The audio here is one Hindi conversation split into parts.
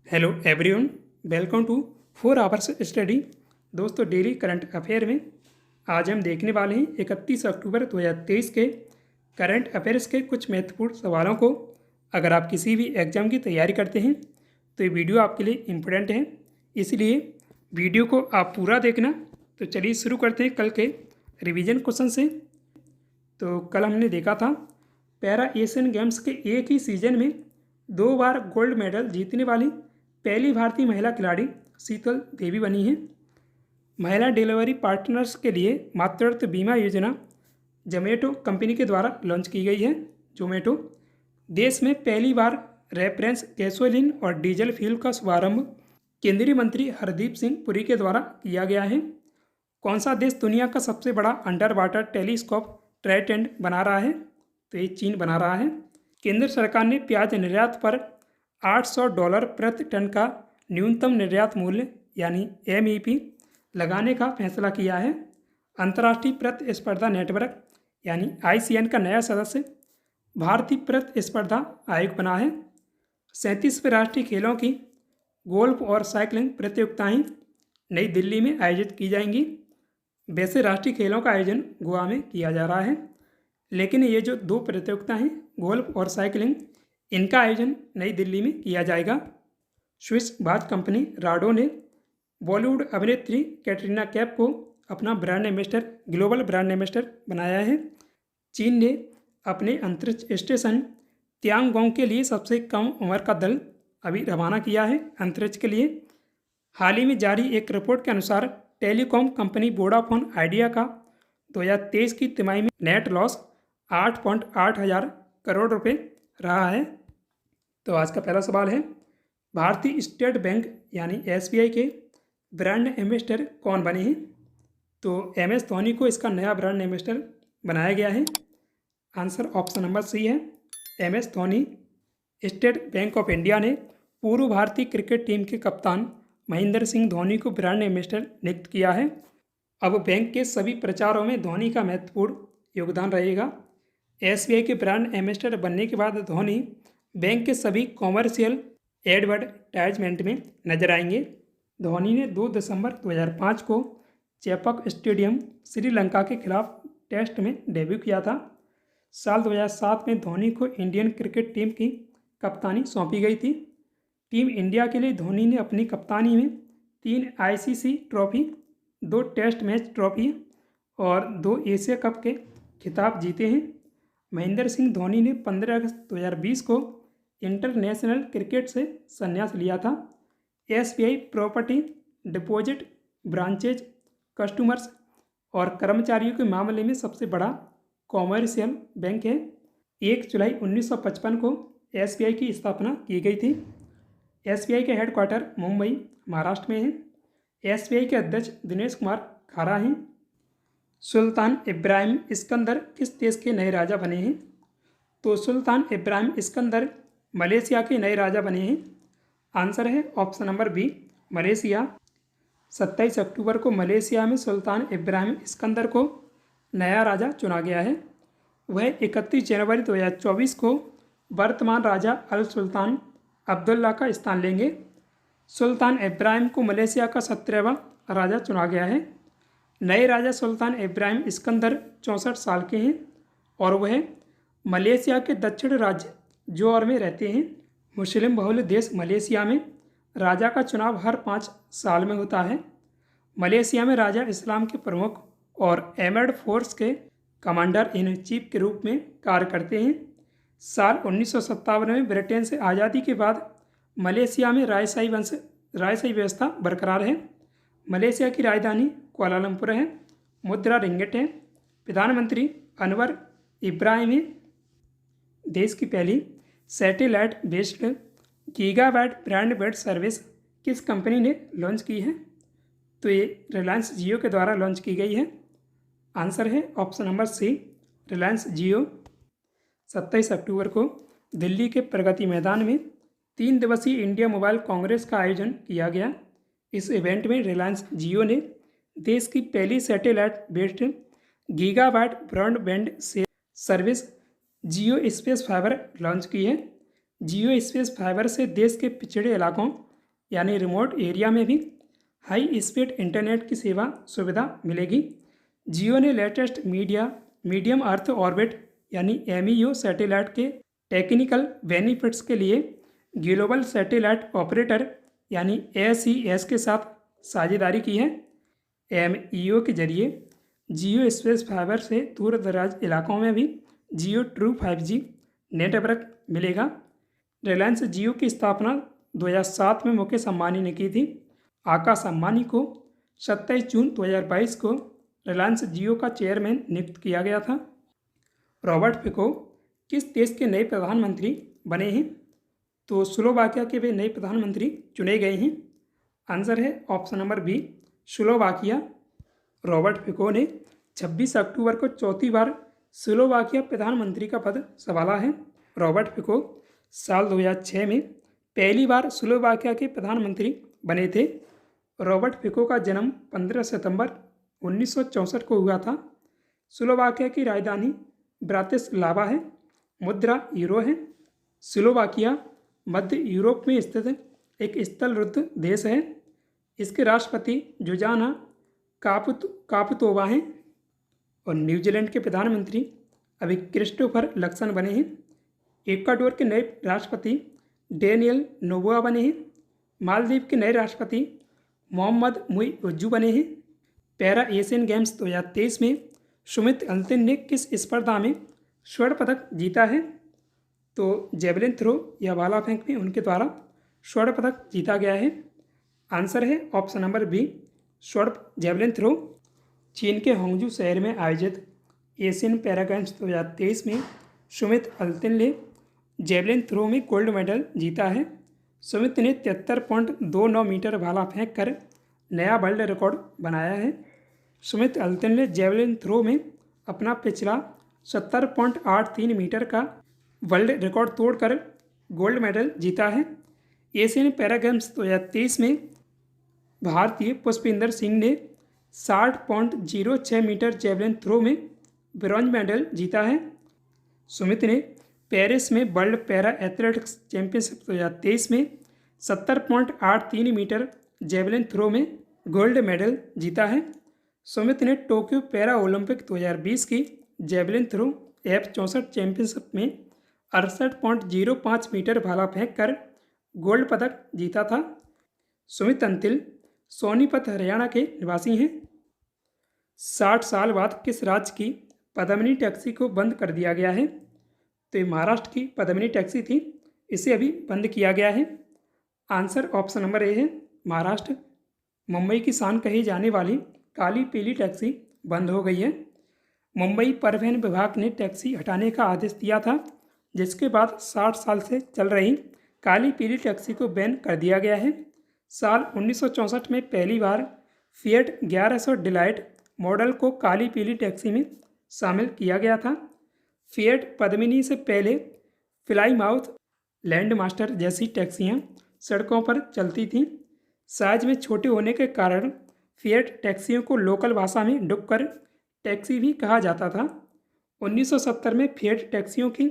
Hello everyone, welcome to 4 hours study. दोस्तों, डेली करंट अफेयर में आज हम देखने वाले हैं 31 अक्टूबर 2023 के करंट अफेयर्स के कुछ महत्वपूर्ण सवालों को। अगर आप किसी भी एग्ज़ाम की तैयारी करते हैं तो ये वीडियो आपके लिए इम्पोर्टेंट है, इसलिए वीडियो को आप पूरा देखना। तो चलिए शुरू करते हैं कल के रिवीजन क्वेश्चन से। तो कल हमने देखा था पैरा एशियन गेम्स के एक ही सीजन में 2 बार गोल्ड मेडल जीतने वाली पहली भारतीय महिला खिलाड़ी शीतल देवी बनी हैं। महिला डिलीवरी पार्टनर्स के लिए मातृत्व बीमा योजना जोमेटो कंपनी के द्वारा लॉन्च की गई है। जोमेटो देश में पहली बार रेफरेंस गैसोलीन और डीजल फ्यूल का शुभारंभ केंद्रीय मंत्री हरदीप सिंह पुरी के द्वारा किया गया है। कौन सा देश दुनिया का सबसे बड़ा अंडर वाटर टेलीस्कोप ट्राइडेंट बना रहा है? तो ये चीन बना रहा है। केंद्र सरकार ने प्याज निर्यात पर $800 प्रति टन का न्यूनतम निर्यात मूल्य यानी MEP लगाने का फैसला किया है। अंतर्राष्ट्रीय प्रतिस्पर्धा नेटवर्क यानी ICN का नया सदस्य भारतीय प्रतिस्पर्धा आयोग बना है। 37वें राष्ट्रीय खेलों की गोल्फ और साइकिलिंग प्रतियोगिताएं नई दिल्ली में आयोजित की जाएंगी। वैसे राष्ट्रीय खेलों का आयोजन गोवा में किया जा रहा है, लेकिन ये जो 2 प्रतियोगिता हैं गोल्फ और साइकिलिंग, इनका आयोजन नई दिल्ली में किया जाएगा। स्विस बाज कंपनी राडो ने बॉलीवुड अभिनेत्री कैटरीना कैफ को अपना brand ambassador global brand ambassador बनाया है। चीन ने अपने अंतरिक्ष स्टेशन तियांगोंग के लिए सबसे कम उम्र का दल अभी रवाना किया है अंतरिक्ष के लिए। हाल ही में जारी एक रिपोर्ट के अनुसार टेलीकॉम कंपनी वोडाफोन आइडिया का 2023 की तिमाही में नेट लॉस 8.8 हज़ार करोड़ रुपए रहा है। तो आज का पहला सवाल है, भारतीय स्टेट बैंक यानी SBI के ब्रांड एम्बेसडर कौन बने हैं? तो MS धोनी को इसका नया ब्रांड एम्बेसडर बनाया गया है। आंसर ऑप्शन नंबर C है, MS Dhoni. State bank of India ने पूर्व भारतीय क्रिकेट टीम के कप्तान महेंद्र सिंह धोनी को ब्रांड एम्बेसडर नियुक्त किया है। अब बैंक के सभी प्रचारों में धोनी का महत्वपूर्ण योगदान रहेगा। SBI के ब्रांड एम्बेसडर बनने के बाद धोनी बैंक के सभी कॉमर्शियल एडवर्टाइजमेंट में नजर आएंगे। धोनी ने 2 दिसंबर 2005 को चेपॉक स्टेडियम श्रीलंका के खिलाफ टेस्ट में डेब्यू किया था। साल 2007 में धोनी को इंडियन क्रिकेट टीम की कप्तानी सौंपी गई थी। टीम इंडिया के लिए धोनी ने अपनी कप्तानी में 3 ICC trophy, 2 test match trophy और 2 एशिया कप के खिताब जीते हैं। महेंद्र सिंह धोनी ने 15 अगस्त 2020 को इंटरनेशनल क्रिकेट से संन्यास लिया था। SBI property deposit branches customers और कर्मचारियों के मामले में सबसे बड़ा कॉमर्शियल बैंक है। 1 जुलाई 1955 को SBI की स्थापना की गई थी। SBI के हेडक्वार्टर मुंबई महाराष्ट्र में है। SBI के अध्यक्ष दिनेश कुमार खारा हैं। सुल्तान इब्राहिम इस्कंदर किस देश के नए राजा बने हैं? तो सुल्तान इब्राहिम इस्कंदर मलेशिया के नए राजा बने हैं। आंसर है ऑप्शन नंबर B, मलेशिया। 27 अक्टूबर को मलेशिया में सुल्तान इब्राहिम इस्कंदर को नया राजा चुना गया है। वह 31 जनवरी 2024 को वर्तमान राजा अल सुल्तान अब्दुल्ला का स्थान लेंगे। सुल्तान इब्राहिम को मलेशिया का 17वां राजा चुना गया है। नए राजा सुल्तान इब्राहिम इस्कंदर 64 साल के हैं और वह मलेशिया के दक्षिण राज्य जोहर में रहते हैं। मुस्लिम बहुल देश मलेशिया में राजा का चुनाव हर 5 साल में होता है। मलेशिया में राजा इस्लाम के प्रमुख और एमर्ड फोर्स के कमांडर इन चीफ के रूप में कार्य करते हैं। साल 1957 में ब्रिटेन से आज़ादी के बाद मलेशिया में राजशाही व्यवस्था बरकरार है। मलेशिया की राजधानी कुआलालंपुर है। मुद्रा रिंगिट है। प्रधानमंत्री अनवर इब्राहिम है। देश की पहली सैटेलाइट बेस्ड गीगाबैट ब्रॉडबैंड सर्विस किस कंपनी ने लॉन्च की है? तो ये रिलायंस जियो के द्वारा लॉन्च की गई है। आंसर है ऑप्शन नंबर C, रिलायंस जियो। 27 अक्टूबर को दिल्ली के प्रगति मैदान में 3 दिवसीय इंडिया मोबाइल कांग्रेस का आयोजन किया गया। इस इवेंट में रिलायंस जियो ने देश की पहली satellite based gigabyte broadband service Jio space fibre launch की है। जियो स्पेस फाइबर से देश के पिछड़े इलाकों यानी रिमोट एरिया में भी हाई स्पीड इंटरनेट की सेवा सुविधा मिलेगी। जियो ने लेटेस्ट मीडियम अर्थ ऑर्बिट यानी MEO सैटेलाइट के टेक्निकल बेनिफिट्स के लिए ग्लोबल सैटेलाइट ऑपरेटर यानी SES के साथ साझेदारी की है। MEO के जरिए जियो स्पेस फाइबर से दूर दराज इलाकों में भी जियो ट्रू 5G नेटवर्क मिलेगा। रिलायंस जियो की स्थापना 2007 में मुकेश अंबानी ने की थी। आकाश अंबानी को 27 जून 2022 को रिलायंस जियो का चेयरमैन नियुक्त किया गया था। रॉबर्ट फिको किस देश के नए प्रधानमंत्री बने हैं? तो स्लोवाकिया के वे नए प्रधानमंत्री चुने गए हैं। आंसर है option number B, Slovakia. Robert Fico ने 26 अक्टूबर को चौथी बार स्लोवाकिया प्रधानमंत्री का पद संभाला है। रॉबर्ट फिको साल 2006 में पहली बार स्लोवाकिया के प्रधानमंत्री बने थे। रॉबर्ट फिको का जन्म 15 सितंबर 1964 को हुआ था। स्लोवाकिया की राजधानी ब्रातिस्लावा है। मुद्रा यूरो है। स्लोवाकिया मध्य यूरोप में स्थित एक स्थलरुद्ध देश है। इसके राष्ट्रपति जुजाना कापुतोवा हैं। और न्यूजीलैंड के प्रधानमंत्री अभी क्रिस्टोफर लक्सन बने हैं। इक्वाडोर के नए राष्ट्रपति डेनियल नोबोआ बने हैं। मालदीव के नए राष्ट्रपति मोहम्मद मुइज्जू बने हैं। पैरा एशियन गेम्स 2023 में सुमित अंतिल ने किस स्पर्धा में स्वर्ण पदक जीता है? तो जेवलिन थ्रो या भाला फेंक में उनके द्वारा स्वर्ण पदक जीता गया है। आंसर है ऑप्शन नंबर बी, स्वर्ण जेवलिन थ्रो। चीन के होंगजू शहर में आयोजित एशियन पैरा गेम्स 2023 में सुमित अंतिल ने जेवलिन थ्रो में गोल्ड मेडल जीता है। सुमित ने 73.29 मीटर भाला फेंक कर नया वर्ल्ड रिकॉर्ड बनाया है। सुमित अंतिल ने जेवलिन थ्रो में अपना पिछला 70.83 मीटर का वर्ल्ड रिकॉर्ड तोड़कर गोल्ड मेडल जीता है। एशियन पैरा गेम्स 2023 में भारतीय पुष्पिंदर सिंह ने 60.06 मीटर जेवलिन थ्रो में ब्रॉन्ज मेडल जीता है। सुमित ने पेरिस में वर्ल्ड पैरा एथलेटिक्स चैंपियनशिप 2023 में 70.83 मीटर जेवलिन थ्रो में गोल्ड मेडल जीता है। सुमित ने टोक्यो पैरा ओलंपिक 2020 की जेवलिन थ्रो F64 चैंपियनशिप में 68.05 मीटर भाला फेंक कर गोल्ड पदक जीता था। सुमित अंतिल सोनीपत हरियाणा के निवासी हैं। 60 साल बाद किस राज्य की पद्मिनी टैक्सी को बंद कर दिया गया है? तो ये महाराष्ट्र की पद्मिनी टैक्सी थी, इसे अभी बंद किया गया है। आंसर ऑप्शन नंबर ए है, महाराष्ट्र। मुंबई की शान कही जाने वाली काली पीली टैक्सी बंद हो गई है। मुंबई परिवहन विभाग ने टैक्सी हटाने का आदेश दिया था, जिसके बाद 60 साल से चल रही काली पीली टैक्सी को बैन कर दिया गया है। साल 1964 में पहली बार फिएट 1100 डिलाइट मॉडल को काली पीली टैक्सी में शामिल किया गया था। फिएट पद्मिनी से पहले फ्लाईमाउथ लैंडमास्टर जैसी टैक्सियां सड़कों पर चलती थीं। साइज में छोटे होने के कारण फिएट टैक्सियों को लोकल भाषा में डुक्कर टैक्सी भी कहा जाता था। 1970 में फिएट टैक्सियों की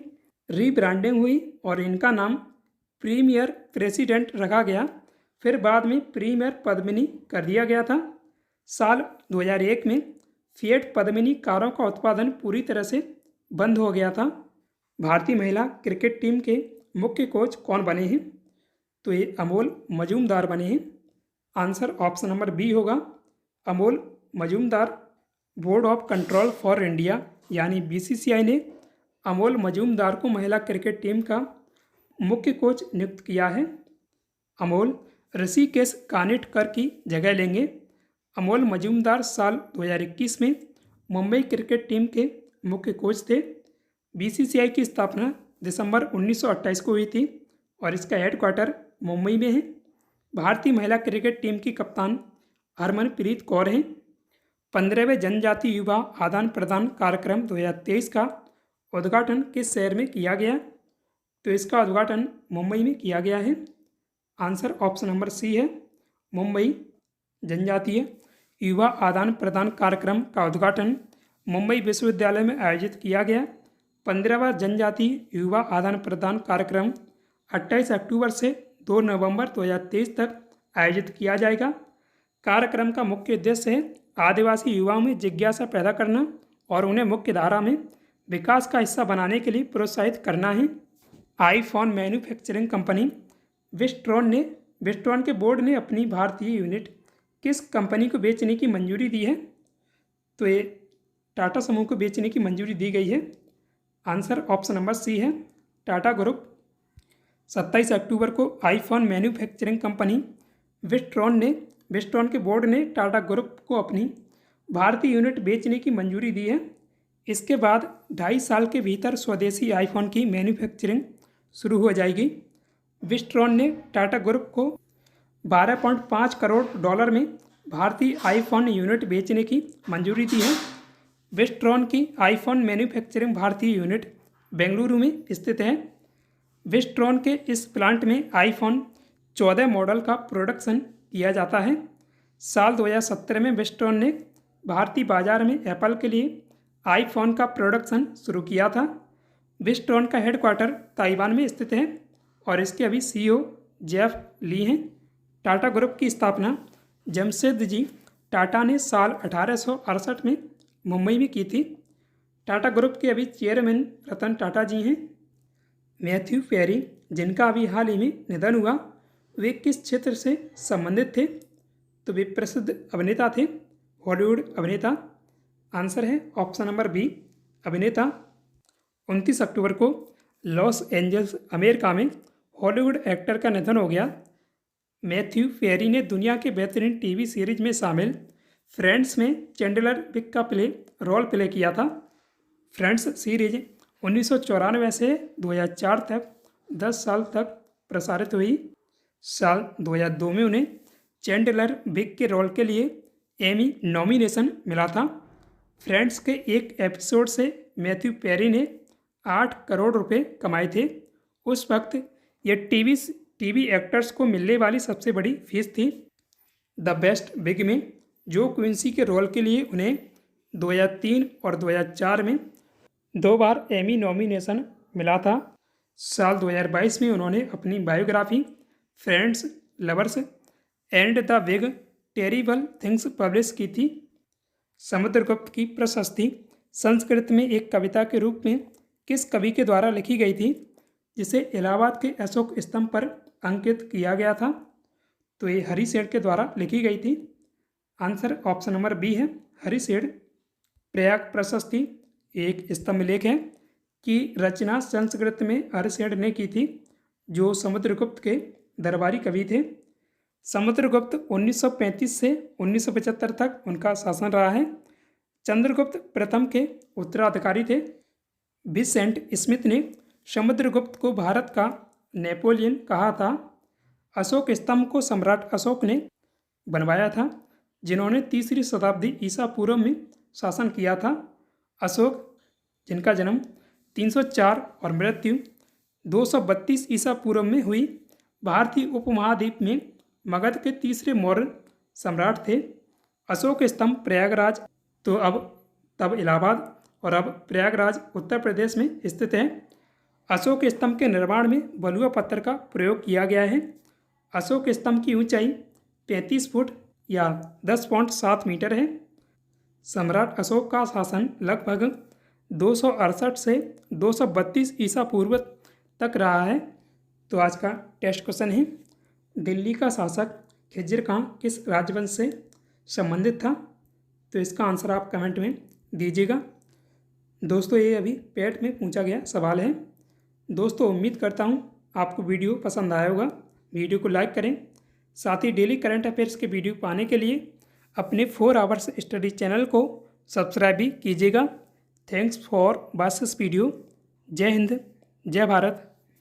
रीब्रांडिंग हुई और इनका नाम प्रीमियर प्रेसिडेंट रखा गया। फिर बाद में प्रीमियर पद्मिनी कर दिया गया था। साल 2001 में फिएट पद्मिनी कारों का उत्पादन पूरी तरह से बंद हो गया था। भारतीय महिला क्रिकेट टीम के मुख्य कोच कौन बने हैं? तो ये अमोल मजूमदार बने हैं। आंसर ऑप्शन नंबर बी होगा, Amol Majumdar. Board of control for India यानी BCCI ने अमोल मजूमदार को महिला क्रिकेट टीम का मुख्य कोच नियुक्त किया है। अमोल ऋषिकेश कानिटकर की जगह लेंगे। अमोल मजूमदार साल 2021 में मुंबई क्रिकेट टीम के मुख्य कोच थे। BCCI की स्थापना दिसंबर 1928 को हुई थी और इसका हेडक्वार्टर मुंबई में है। भारतीय महिला क्रिकेट टीम की कप्तान हरमनप्रीत कौर हैं। 15वें जनजातीय युवा आदान प्रदान कार्यक्रम 2023 का उद्घाटन किस शहर में किया गया? तो इसका उद्घाटन मुंबई में किया गया है। आंसर ऑप्शन नंबर सी है, मुंबई। जनजातीय युवा आदान प्रदान कार्यक्रम का उद्घाटन मुंबई विश्वविद्यालय में आयोजित किया गया। 15वां जनजातीय युवा आदान प्रदान कार्यक्रम 28 अक्टूबर से 2 नवंबर 2023 तक आयोजित किया जाएगा। कार्यक्रम का मुख्य उद्देश्य है आदिवासी युवाओं में जिज्ञासा पैदा करना और उन्हें मुख्य धारा में विकास का हिस्सा बनाने के लिए प्रोत्साहित करना है। आईफोन मैन्युफैक्चरिंग कंपनी विस्ट्रॉन के बोर्ड ने अपनी भारतीय यूनिट किस कंपनी को बेचने की मंजूरी दी है? तो ये टाटा समूह को बेचने की मंजूरी दी गई है। आंसर ऑप्शन नंबर सी है, टाटा ग्रुप। 27 अक्टूबर को आईफोन मैन्युफैक्चरिंग कंपनी विस्ट्रॉन के बोर्ड ने टाटा ग्रुप को अपनी भारतीय यूनिट बेचने की मंजूरी दी है। इसके बाद 2.5 साल के भीतर स्वदेशी आईफोन की मैन्युफैक्चरिंग शुरू हो जाएगी। विस्ट्रॉन ने टाटा ग्रुप को $12.5 करोड़ में भारतीय आईफोन यूनिट बेचने की मंजूरी दी है। विस्ट्रॉन की आईफोन मैन्युफैक्चरिंग भारतीय यूनिट बेंगलुरु में स्थित है। विस्ट्रॉन के इस प्लांट में आईफोन 14 मॉडल का प्रोडक्शन किया जाता है। साल 2017 में विस्ट्रॉन ने भारतीय बाजार में एप्पल के लिए आईफोन का प्रोडक्शन शुरू किया था। विस्ट्रॉन का हेडक्वार्टर ताइवान में स्थित है और इसके अभी CEO जेफ ली हैं। टाटा ग्रुप की स्थापना जमशेदजी टाटा ने साल 1868 में मुंबई में की थी। टाटा ग्रुप के अभी चेयरमैन रतन टाटा जी हैं। मैथ्यू पेरी, जिनका अभी हाल ही में निधन हुआ, वे किस क्षेत्र से संबंधित थे? तो वे प्रसिद्ध अभिनेता थे, हॉलीवुड अभिनेता। आंसर है ऑप्शन नंबर बी, अभिनेता। 29 अक्टूबर को लॉस एंजल्स अमेरिका में हॉलीवुड एक्टर का निधन हो गया। मैथ्यू पेरी ने दुनिया के बेहतरीन टीवी सीरीज में शामिल फ्रेंड्स में चैंडलर विक का रोल प्ले किया था। फ्रेंड्स सीरीज 1994 से 2004 तक 10 साल तक प्रसारित हुई। साल 2002 में उन्हें चैंडलर विक के रोल के लिए एमी नॉमिनेशन मिला था। फ्रेंड्स के एक एपिसोड से मैथ्यू पेरी ने 8 करोड़ रुपए कमाए थे। उस वक्त ये टीवी एक्टर्स को मिलने वाली सबसे बड़ी फीस थी। द बेस्ट बिग में जो क्विंसी के रोल के लिए उन्हें 2003 और 2004 में 2 बार एमी नॉमिनेशन मिला था। साल 2022 में उन्होंने अपनी biography friends, lovers and the big terrible things publish की थी। समुद्रगुप्त की प्रशस्ति संस्कृत में एक कविता के रूप में किस कवि के द्वारा लिखी गई थी, जिसे इलाहाबाद के अशोक स्तंभ पर अंकित किया गया था? तो ये हरिसेठ के द्वारा लिखी गई थी। आंसर ऑप्शन नंबर बी है, हरिसेठ। प्रयाग प्रशस्ति एक स्तंभ लेख है कि रचना संस्कृत में हरिसेठ ने की थी, जो समुद्रगुप्त के दरबारी कवि थे। समुद्रगुप्त 1935 से 1975 तक उनका शासन रहा है। चंद्रगुप्त प्रथम के उत्तराधिकारी थे। विसेंट स्मिथ ने समुद्रगुप्त को भारत का नेपोलियन कहा था। अशोक स्तंभ को सम्राट अशोक ने बनवाया था, जिन्होंने 3री शताब्दी ईसा पूर्व में शासन किया था। अशोक, जिनका जन्म 304 और मृत्यु 232 ईसा पूर्व में हुई, भारतीय उपमहाद्वीप में मगध के 3रे मौर्य सम्राट थे। अशोक स्तंभ प्रयागराज, तो तब इलाहाबाद और अब प्रयागराज उत्तर प्रदेश में स्थित है। अशोक स्तंभ के निर्माण में बलुआ पत्थर का प्रयोग किया गया है। अशोक स्तंभ की ऊंचाई 35 फुट या 10.7 मीटर है। सम्राट अशोक का शासन लगभग 268 से 232 ईसा पूर्व तक रहा है। तो आज का टेस्ट क्वेश्चन है, दिल्ली का शासक खिज्र खां किस राजवंश से संबंधित था? तो इसका आंसर आप कमेंट में दीजिएगा। दोस्तों, ये अभी पेट में पूछा गया सवाल है। दोस्तों, उम्मीद करता हूँ आपको वीडियो पसंद आया होगा। वीडियो को लाइक करें। साथ ही डेली करंट अफेयर्स के वीडियो पाने के लिए अपने 4 आवर्स स्टडी चैनल को सब्सक्राइब भी कीजिएगा। Thanks for watching this video. जय हिंद, जय भारत।